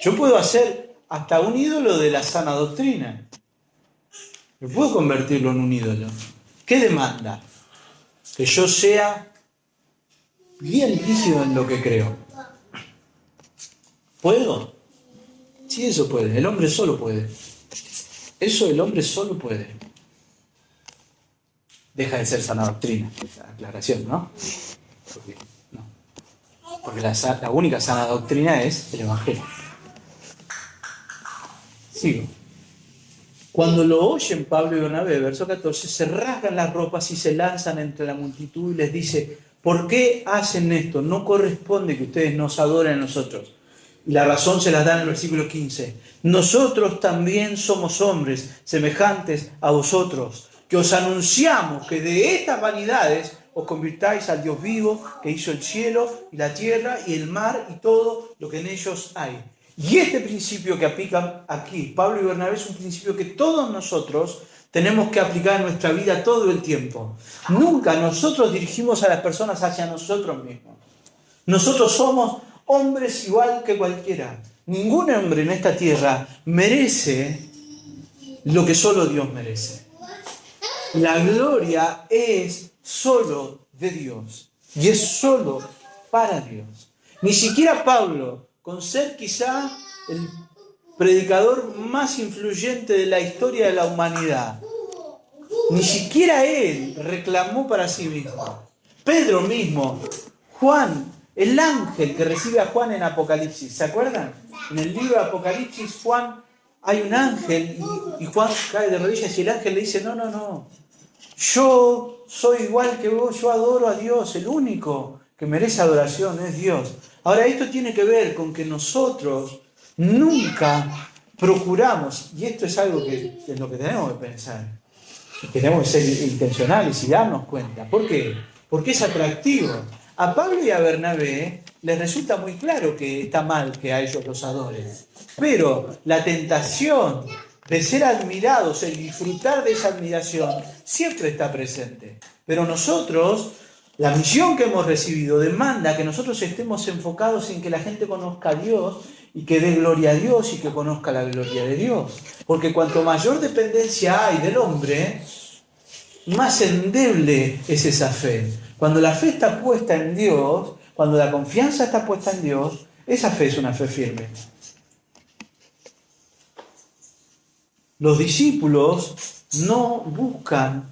Yo puedo hacer hasta un ídolo de la sana doctrina. Yo puedo convertirlo en un ídolo. ¿Qué demanda? Que yo sea bien rígido en lo que creo. ¿Puedo? Sí, eso puede. El hombre solo puede. Eso el hombre solo puede. Deja de ser sana doctrina. Aclaración, ¿no? Porque la única sana doctrina es el Evangelio. Sigo. Cuando lo oyen Pablo y Bernabé, verso 14, se rasgan las ropas y se lanzan entre la multitud y les dice, ¿por qué hacen esto? No corresponde que ustedes nos adoren a nosotros. Y la razón se las da en el versículo 15. Nosotros también somos hombres semejantes a vosotros, que os anunciamos que de estas vanidades os convirtáis al Dios vivo que hizo el cielo y la tierra y el mar y todo lo que en ellos hay. Y este principio que aplican aquí Pablo y Bernabé es un principio que todos nosotros tenemos que aplicar en nuestra vida todo el tiempo. Nunca nosotros dirigimos a las personas hacia nosotros mismos. Nosotros somos hombres igual que cualquiera. Ningún hombre en esta tierra merece lo que solo Dios merece. La gloria es solo de Dios y es solo para Dios. Ni siquiera Pablo, con ser quizá el predicador más influyente de la historia de la humanidad, ni siquiera él reclamó para sí mismo. Pedro mismo, Juan, el ángel que recibe a Juan en Apocalipsis, ¿se acuerdan? En el libro de Apocalipsis, Juan, hay un ángel y Juan cae de rodillas y el ángel le dice, no, yo soy igual que vos, yo adoro a Dios, el único que merece adoración es Dios. Ahora, esto tiene que ver con que nosotros nunca procuramos, y esto es algo que es lo que tenemos que pensar, tenemos que ser intencionales y darnos cuenta. ¿Por qué? Porque es atractivo. A Pablo y a Bernabé les resulta muy claro que está mal que a ellos los adoren, pero la tentación de ser admirados, el disfrutar de esa admiración, siempre está presente. Pero nosotros, la misión que hemos recibido demanda que nosotros estemos enfocados en que la gente conozca a Dios y que dé gloria a Dios y que conozca la gloria de Dios. Porque cuanto mayor dependencia hay del hombre, más endeble es esa fe. Cuando la fe está puesta en Dios, cuando la confianza está puesta en Dios, esa fe es una fe firme. Los discípulos no buscan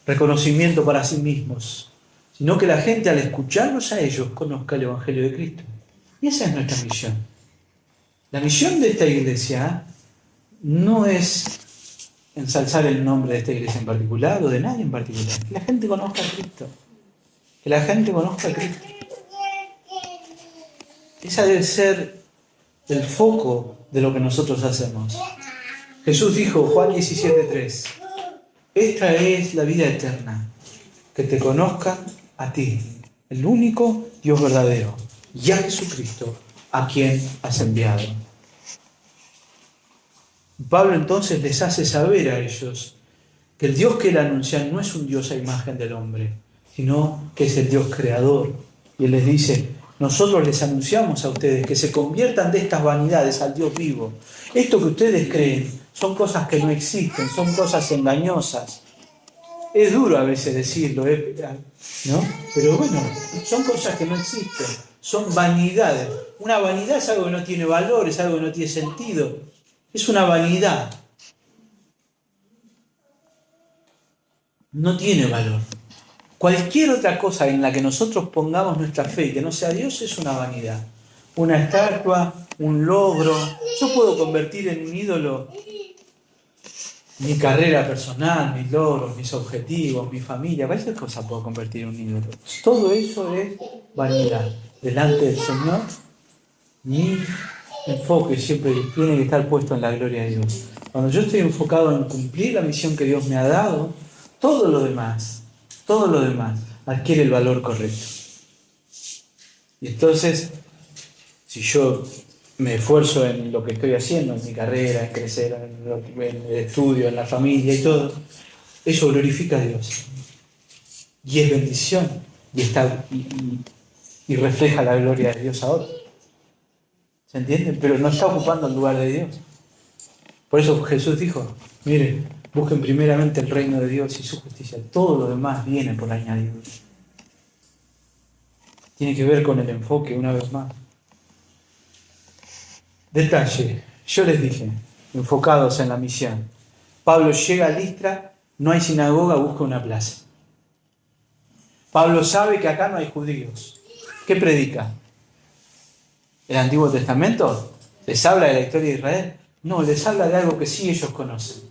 reconocimiento para sí mismos, sino que la gente al escucharlos a ellos conozca el Evangelio de Cristo. Y esa es nuestra misión. La misión de esta iglesia no es ensalzar el nombre de esta iglesia en particular o de nadie en particular. Que la gente conozca a Cristo. Que la gente conozca a Cristo. Esa debe ser el foco de lo que nosotros hacemos. Jesús dijo, Juan 17:3, esta es la vida eterna, que te conozcan a ti, el único Dios verdadero, y a Jesucristo, a quien has enviado. Pablo entonces les hace saber a ellos que el Dios que él anuncia no es un Dios a imagen del hombre, sino que es el Dios creador. Y él les dice, nosotros les anunciamos a ustedes que se conviertan de estas vanidades al Dios vivo. Esto que ustedes creen son cosas que no existen, son cosas engañosas. Es duro a veces decirlo, ¿no? Pero bueno, son cosas que no existen, son vanidades. Una vanidad es algo que no tiene valor, es algo que no tiene sentido. Es una vanidad. No tiene valor. Cualquier otra cosa en la que nosotros pongamos nuestra fe y que no sea Dios es una vanidad. Una estatua, un logro. Yo puedo convertir en un ídolo mi carrera personal, mis logros, mis objetivos, mi familia. Cualquier cosa puedo convertir en un ídolo. Todo eso es vanidad. Delante del Señor, mi enfoque siempre tiene que estar puesto en la gloria de Dios. Cuando yo estoy enfocado en cumplir la misión que Dios me ha dado, todo lo demás adquiere el valor correcto. Y entonces, si yo me esfuerzo en lo que estoy haciendo, en mi carrera, en crecer, en el estudio, en la familia y todo, eso glorifica a Dios. Y es bendición. Y refleja la gloria de Dios a otros. ¿Se entiende? Pero no está ocupando el lugar de Dios. Por eso Jesús dijo, miren, busquen primeramente el reino de Dios y su justicia. Todo lo demás viene por añadidura. Tiene que ver con el enfoque, una vez más. Detalle, yo les dije, enfocados en la misión. Pablo llega a Listra, no hay sinagoga, busca una plaza. Pablo sabe que acá no hay judíos. ¿Qué predica? ¿El Antiguo Testamento? ¿Les habla de la historia de Israel? No, les habla de algo que sí ellos conocen.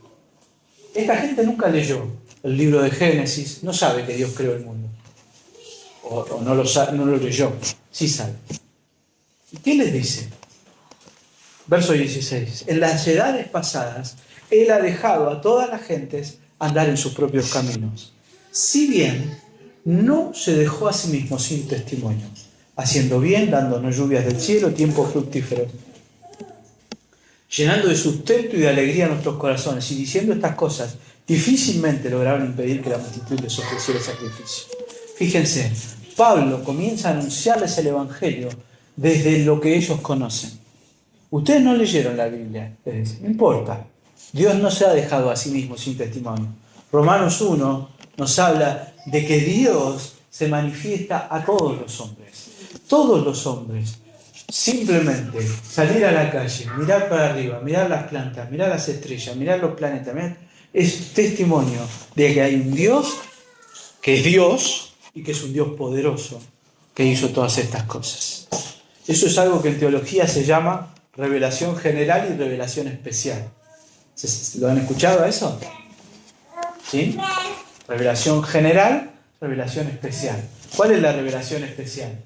Esta gente nunca leyó el libro de Génesis, no sabe que Dios creó el mundo. O no lo leyó, sí sabe. ¿Y qué les dice? Verso 16. En las edades pasadas, Él ha dejado a todas las gentes andar en sus propios caminos. Si bien no se dejó a sí mismo sin testimonio, haciendo bien, dándonos lluvias del cielo, tiempos fructíferos, llenando de sustento y de alegría nuestros corazones, y diciendo estas cosas, difícilmente lograron impedir que la multitud les ofreciera sacrificio. Fíjense, Pablo comienza a anunciarles el Evangelio desde lo que ellos conocen. Ustedes no leyeron la Biblia, no importa. Dios no se ha dejado a sí mismo sin testimonio. Romanos 1 nos habla de que Dios se manifiesta a todos los hombres. Todos los hombres. Simplemente salir a la calle, mirar para arriba, mirar las plantas, mirar las estrellas, mirar los planetas, es testimonio de que hay un Dios que es Dios y que es un Dios poderoso que hizo todas estas cosas. Eso es algo que en teología se llama revelación general y revelación especial. ¿Lo han escuchado a eso? ¿Sí? Revelación general, revelación especial. ¿Cuál es la revelación especial?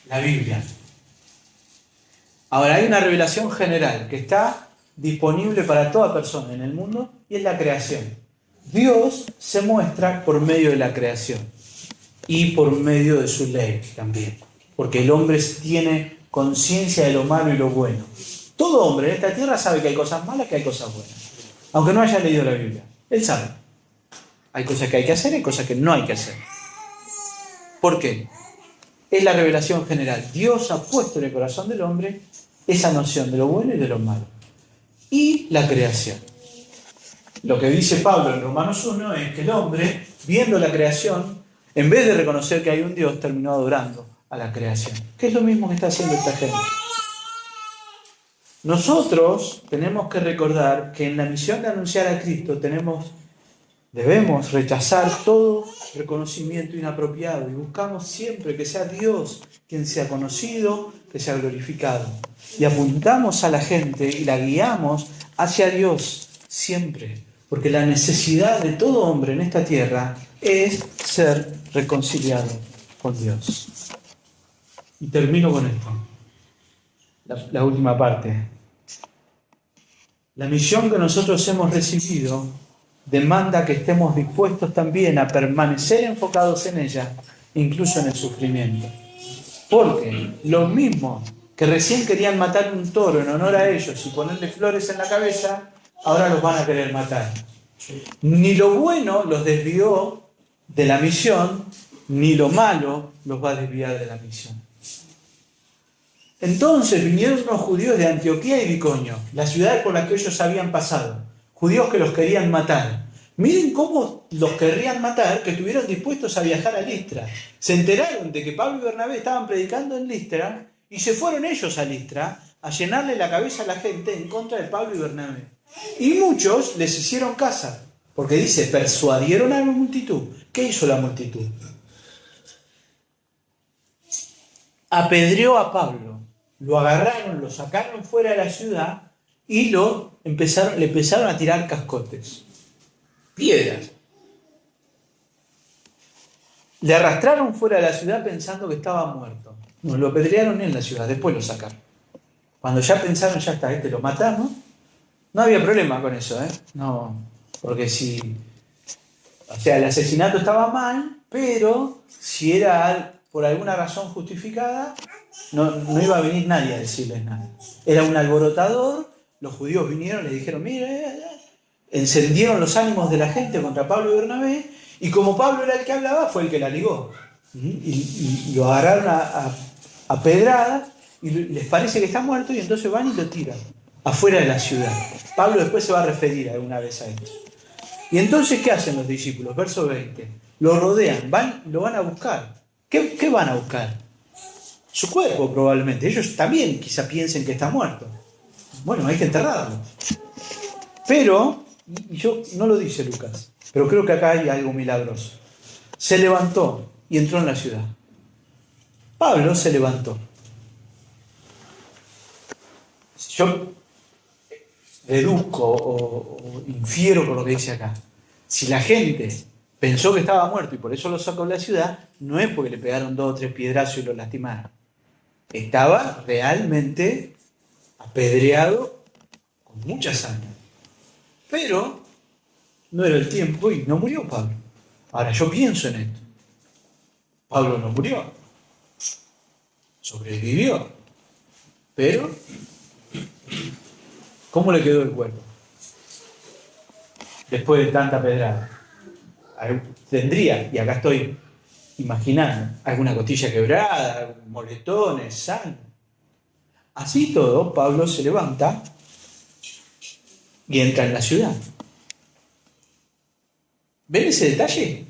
La Biblia. Ahora, hay una revelación general que está disponible para toda persona en el mundo y es la creación. Dios se muestra por medio de la creación y por medio de su ley también, porque el hombre tiene conciencia de lo malo y lo bueno. Todo hombre en esta tierra sabe que hay cosas malas, que hay cosas buenas, aunque no haya leído la Biblia. Él sabe. Hay cosas que hay que hacer y hay cosas que no hay que hacer. ¿Por qué? Es la revelación general. Dios ha puesto en el corazón del hombre esa noción de lo bueno y de lo malo. Y la creación. Lo que dice Pablo en Romanos 1 es que el hombre, viendo la creación, en vez de reconocer que hay un Dios, terminó adorando a la creación. Que es lo mismo que está haciendo esta gente. Nosotros tenemos que recordar que en la misión de anunciar a Cristo debemos rechazar todo reconocimiento inapropiado y buscamos siempre que sea Dios quien sea conocido, que sea glorificado. Y apuntamos a la gente y la guiamos hacia Dios siempre, porque la necesidad de todo hombre en esta tierra es ser reconciliado con Dios. Y termino con esto. la última parte. La misión que nosotros hemos recibido demanda que estemos dispuestos también a permanecer enfocados en ella, incluso en el sufrimiento. Porque los mismos que recién querían matar un toro en honor a ellos y ponerle flores en la cabeza, ahora los van a querer matar. Ni lo bueno los desvió de la misión, ni lo malo los va a desviar de la misión. Entonces vinieron unos judíos de Antioquía y Iconio, las ciudades por las que ellos habían pasado, judíos que los querían matar. Miren cómo los querrían matar, que estuvieron dispuestos a viajar a Listra. Se enteraron de que Pablo y Bernabé estaban predicando en Listra y se fueron ellos a Listra a llenarle la cabeza a la gente en contra de Pablo y Bernabé. Y muchos les hicieron caso, porque dice, persuadieron a la multitud. ¿Qué hizo la multitud? Apedreó a Pablo. Lo agarraron, lo sacaron fuera de la ciudad y le empezaron a tirar cascotes, piedras. Le arrastraron fuera de la ciudad pensando que estaba muerto. No, lo apedrearon en la ciudad, después lo sacaron. Cuando ya pensaron, ya está, lo matamos, no había problema con eso, No, porque el asesinato estaba mal, pero si era por alguna razón justificada, no iba a venir nadie a decirles nada. Era un alborotador, los judíos vinieron, les dijeron, mire, encendieron los ánimos de la gente contra Pablo y Bernabé, y como Pablo era el que hablaba, fue el que la ligó. Y lo agarraron a pedradas, y les parece que está muerto, y entonces van y lo tiran afuera de la ciudad. Pablo después se va a referir alguna vez a esto. Y entonces, ¿qué hacen los discípulos? Verso 20. Lo rodean, lo van a buscar. ¿Qué van a buscar? Su cuerpo, probablemente. Ellos también quizá piensen que está muerto. Bueno, hay que enterrarlo. Pero, y yo no lo dice Lucas, pero creo que acá hay algo milagroso. Se levantó y entró en la ciudad. Pablo se levantó. Si yo deduzco o infiero por lo que dice acá, si la gente pensó que estaba muerto y por eso lo sacó de la ciudad, no es porque le pegaron 2 o 3 piedrazos y lo lastimaron. Estaba realmente apedreado con mucha sangre. Pero no era el tiempo y no murió Pablo. Ahora yo pienso en esto. Pablo no murió. Sobrevivió. Pero, ¿cómo le quedó el cuerpo? Después de tanta pedrada. Tendría, y acá estoy imaginando, alguna costilla quebrada, moretones, sangre. Así todo, Pablo se levanta y entra en la ciudad. ¿Ven ese detalle?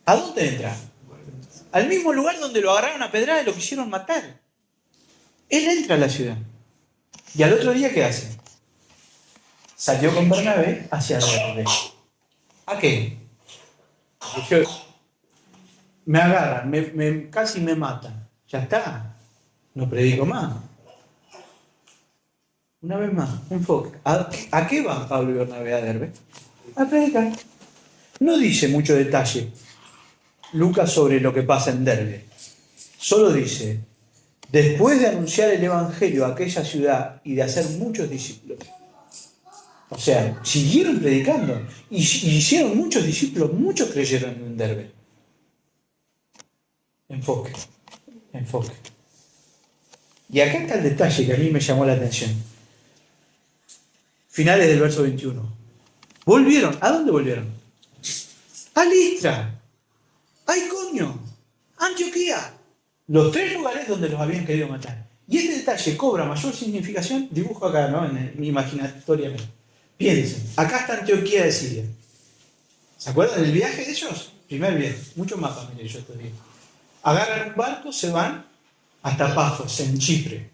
¿A dónde entra? Al mismo lugar donde lo agarraron a pedrada y lo quisieron matar. Él entra a la ciudad. ¿Y al otro día qué hace? Salió con Bernabé hacia Derbe. ¿A qué? Me agarran, casi me matan. Ya está. No predico más. Una vez más, enfoque. ¿A qué van Pablo y Bernabé a Derbe? A predicar. No dice mucho detalle Lucas sobre lo que pasa en Derbe. Solo dice, después de anunciar el evangelio a aquella ciudad y de hacer muchos discípulos. O sea, siguieron predicando y hicieron muchos discípulos, muchos creyeron en Derbe. Enfoque. Y acá está el detalle que a mí me llamó la atención. Finales del verso 21. Volvieron. ¿A dónde volvieron? A Listra, a Iconio, a Antioquía. Los 3 lugares donde los habían querido matar. Y este detalle cobra mayor significación, dibujo acá, ¿no? En mi imaginatoria. Piensen, acá está Antioquía de Siria. ¿Se acuerdan del viaje de ellos? Primer viaje, muchos mapas miré yo estos días. Agarran un barco, se van hasta Pafos, en Chipre.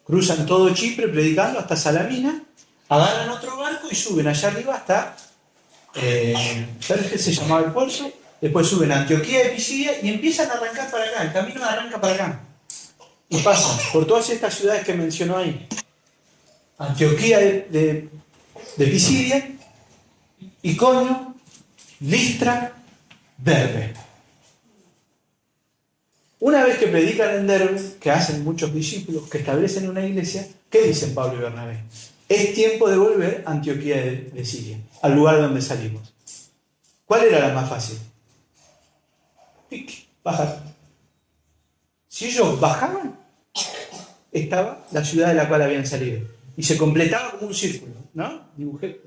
Cruzan todo Chipre predicando hasta Salamina, agarran otro barco y suben allá arriba hasta, ¿sabes qué se llamaba el puerto? Después suben a Antioquía de Pisidia y empiezan a arrancar para acá, el camino arranca para acá. Y pasan por todas estas ciudades que mencionó ahí. Antioquía de Pisidia, Iconio, Listra, Derbe. Una vez que predican en Derbe, que hacen muchos discípulos, que establecen una iglesia, ¿qué dicen Pablo y Bernabé? Es tiempo de volver a Antioquía de Siria, al lugar de donde salimos. ¿Cuál era la más fácil? Bajar. Si ellos bajaban, estaba la ciudad de la cual habían salido. Y se completaba como un círculo, ¿no? Dibujé.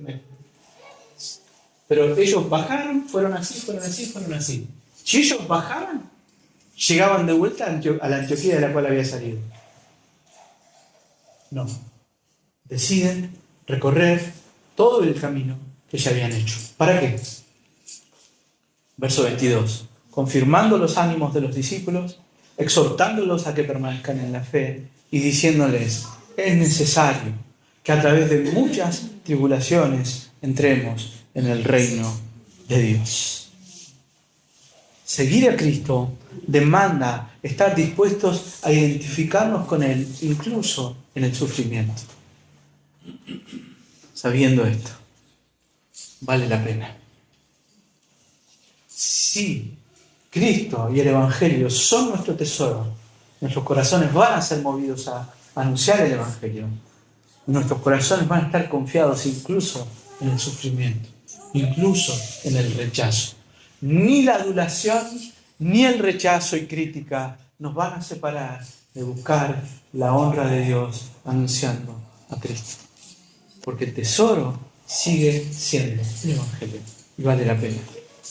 Pero ellos bajaron, fueron así, fueron así, fueron así. Si ellos bajaban, llegaban de vuelta a la Antioquía de la cual había salido. No. Deciden recorrer todo el camino que ya habían hecho. ¿Para qué? Verso 22. Confirmando los ánimos de los discípulos, exhortándolos a que permanezcan en la fe y diciéndoles, es necesario que a través de muchas tribulaciones entremos en el reino de Dios. Seguir a Cristo demanda estar dispuestos a identificarnos con Él, incluso en el sufrimiento. Sabiendo esto, vale la pena. Si Cristo y el Evangelio son nuestro tesoro, nuestros corazones van a ser movidos a anunciar el Evangelio. Nuestros corazones van a estar confiados incluso en el sufrimiento, incluso en el rechazo. Ni la adulación, ni el rechazo y crítica nos van a separar de buscar la honra de Dios anunciando a Cristo. Porque el tesoro sigue siendo el Evangelio y vale la pena.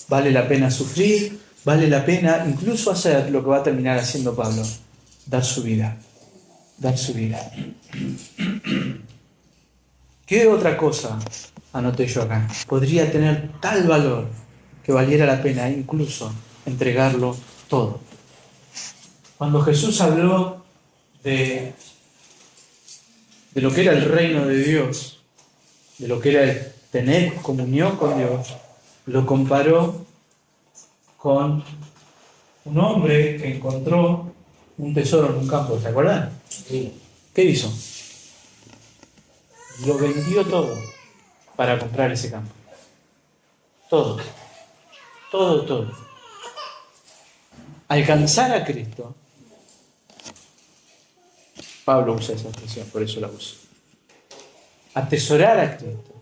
Vale la pena sufrir, vale la pena incluso hacer lo que va a terminar haciendo Pablo, dar su vida. Dar su vida. ¿Qué otra cosa, anoté yo acá, podría tener tal valor que valiera la pena incluso entregarlo todo? Cuando Jesús habló de lo que era el reino de Dios, de lo que era el tener comunión con Dios, lo comparó con un hombre que encontró un tesoro en un campo, ¿se acuerdan? Sí. ¿Qué hizo? Lo vendió todo para comprar ese campo. Todo. Todo. Alcanzar a Cristo. Pablo usa esa expresión, por eso la uso. Atesorar a Cristo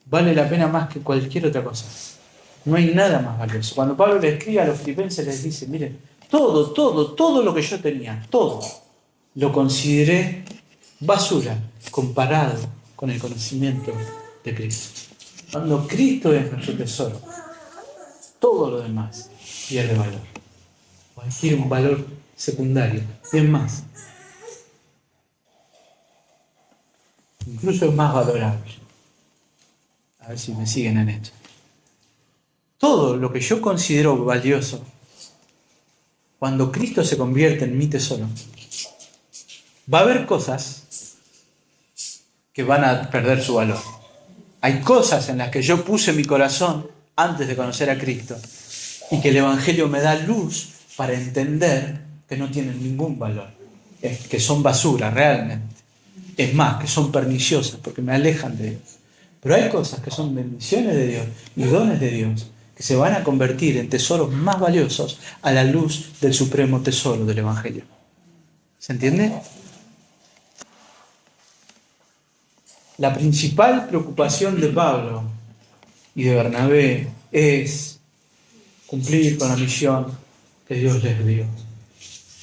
vale la pena más que cualquier otra cosa. No hay nada más valioso. Cuando Pablo le escribe a los filipenses, les dice, miren, todo lo que yo tenía, todo, lo consideré basura comparado con el conocimiento de Cristo. Cuando Cristo es nuestro tesoro, todo lo demás pierde valor. O adquiere un valor secundario. Y es más, incluso es más valorable. A ver si me siguen en esto. Todo lo que yo considero valioso, cuando Cristo se convierte en mi tesoro, va a haber cosas que van a perder su valor. Hay cosas en las que yo puse mi corazón antes de conocer a Cristo y que el Evangelio me da luz para entender que no tienen ningún valor, que son basura realmente. Es más, que son perniciosas porque me alejan de Dios. Pero hay cosas que son bendiciones de Dios y dones de Dios que se van a convertir en tesoros más valiosos a la luz del supremo tesoro del Evangelio. ¿Se entiende? La principal preocupación de Pablo y de Bernabé es cumplir con la misión que Dios les dio.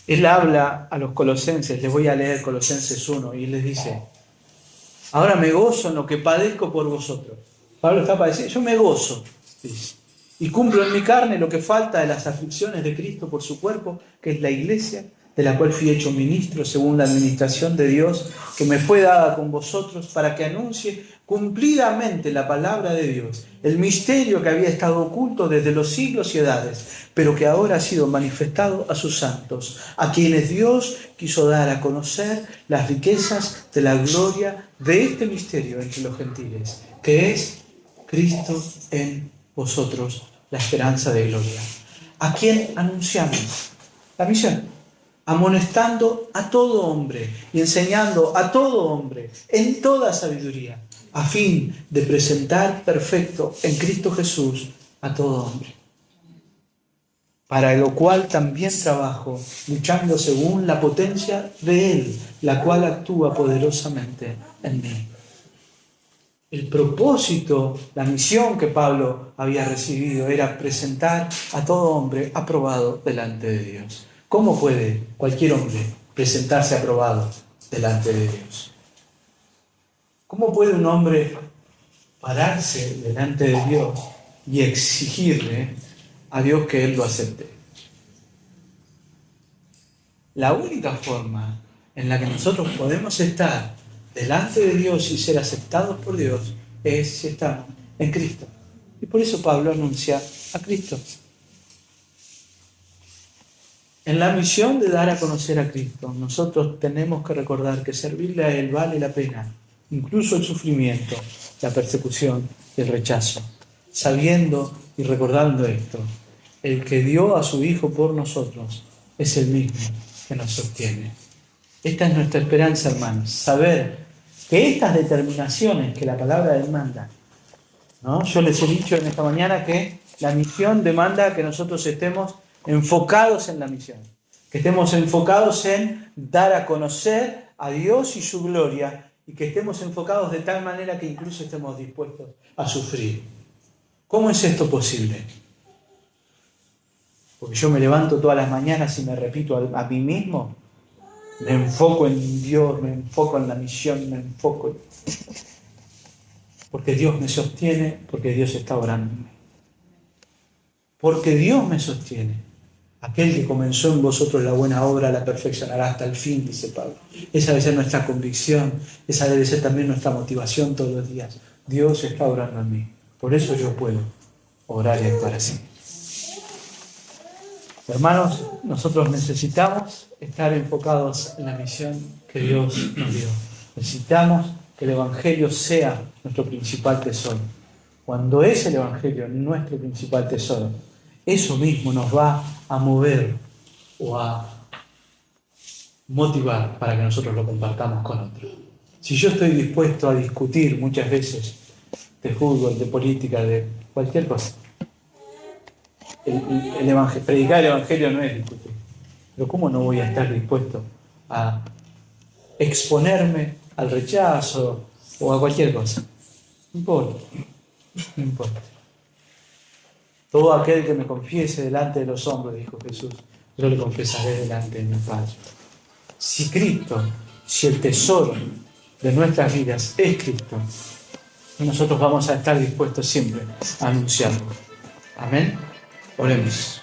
Él habla a los colosenses, les voy a leer Colosenses 1, y les dice, ahora me gozo en lo que padezco por vosotros. Pablo está padeciendo, yo me gozo, dice, y cumplo en mi carne lo que falta de las aflicciones de Cristo por su cuerpo, que es la iglesia, de la cual fui hecho ministro según la administración de Dios, que me fue dada con vosotros para que anuncie cumplidamente la palabra de Dios, el misterio que había estado oculto desde los siglos y edades, pero que ahora ha sido manifestado a sus santos, a quienes Dios quiso dar a conocer las riquezas de la gloria de este misterio entre los gentiles, que es Cristo en vosotros, la esperanza de gloria, a quien anunciamos la misión, amonestando a todo hombre y enseñando a todo hombre en toda sabiduría, a fin de presentar perfecto en Cristo Jesús a todo hombre. para lo cual también trabajo, luchando según la potencia de Él, la cual actúa poderosamente en mí. El propósito, la misión que Pablo había recibido era presentar a todo hombre aprobado delante de Dios. ¿Cómo puede cualquier hombre presentarse aprobado delante de Dios? ¿Cómo puede un hombre pararse delante de Dios y exigirle a Dios que Él lo acepte? La única forma en la que nosotros podemos estar delante de Dios y ser aceptados por Dios es si estamos en Cristo. Y por eso Pablo anuncia a Cristo. En la misión de dar a conocer a Cristo, nosotros tenemos que recordar que servirle a Él vale la pena, incluso el sufrimiento, la persecución y el rechazo. Sabiendo y recordando esto, el que dio a su Hijo por nosotros es el mismo que nos sostiene. Esta es nuestra esperanza, hermanos, saber que estas determinaciones que la palabra demanda, ¿no? Yo les he dicho en esta mañana que la misión demanda que nosotros estemos enfocados en la misión, que estemos enfocados en dar a conocer a Dios y su gloria, y que estemos enfocados de tal manera que incluso estemos dispuestos a sufrir. ¿Cómo es esto posible? Porque yo me levanto todas las mañanas y me repito a mí mismo, me enfoco en Dios, me enfoco en la misión, me enfoco. Porque Dios me sostiene, porque Dios está orando en mí. Porque Dios me sostiene. Aquel que comenzó en vosotros la buena obra la perfeccionará hasta el fin, dice Pablo. Esa debe ser nuestra convicción, esa debe ser también nuestra motivación todos los días. Dios está orando en mí. Por eso yo puedo orar y actuar así. Hermanos, nosotros necesitamos estar enfocados en la misión que Dios nos dio. Necesitamos que el Evangelio sea nuestro principal tesoro. Cuando es el Evangelio nuestro principal tesoro, eso mismo nos va a mover o a motivar para que nosotros lo compartamos con otros. Si yo estoy dispuesto a discutir muchas veces de fútbol, de política, de cualquier cosa, predicar el Evangelio no es discutir. Pero ¿cómo no voy a estar dispuesto a exponerme al rechazo o a cualquier cosa? No importa, no importa. Todo aquel que me confiese delante de los hombres, dijo Jesús, yo le confesaré delante de mi Padre. Si Cristo, si el tesoro de nuestras vidas es Cristo, nosotros vamos a estar dispuestos siempre a anunciarlo. Amén. Oremos.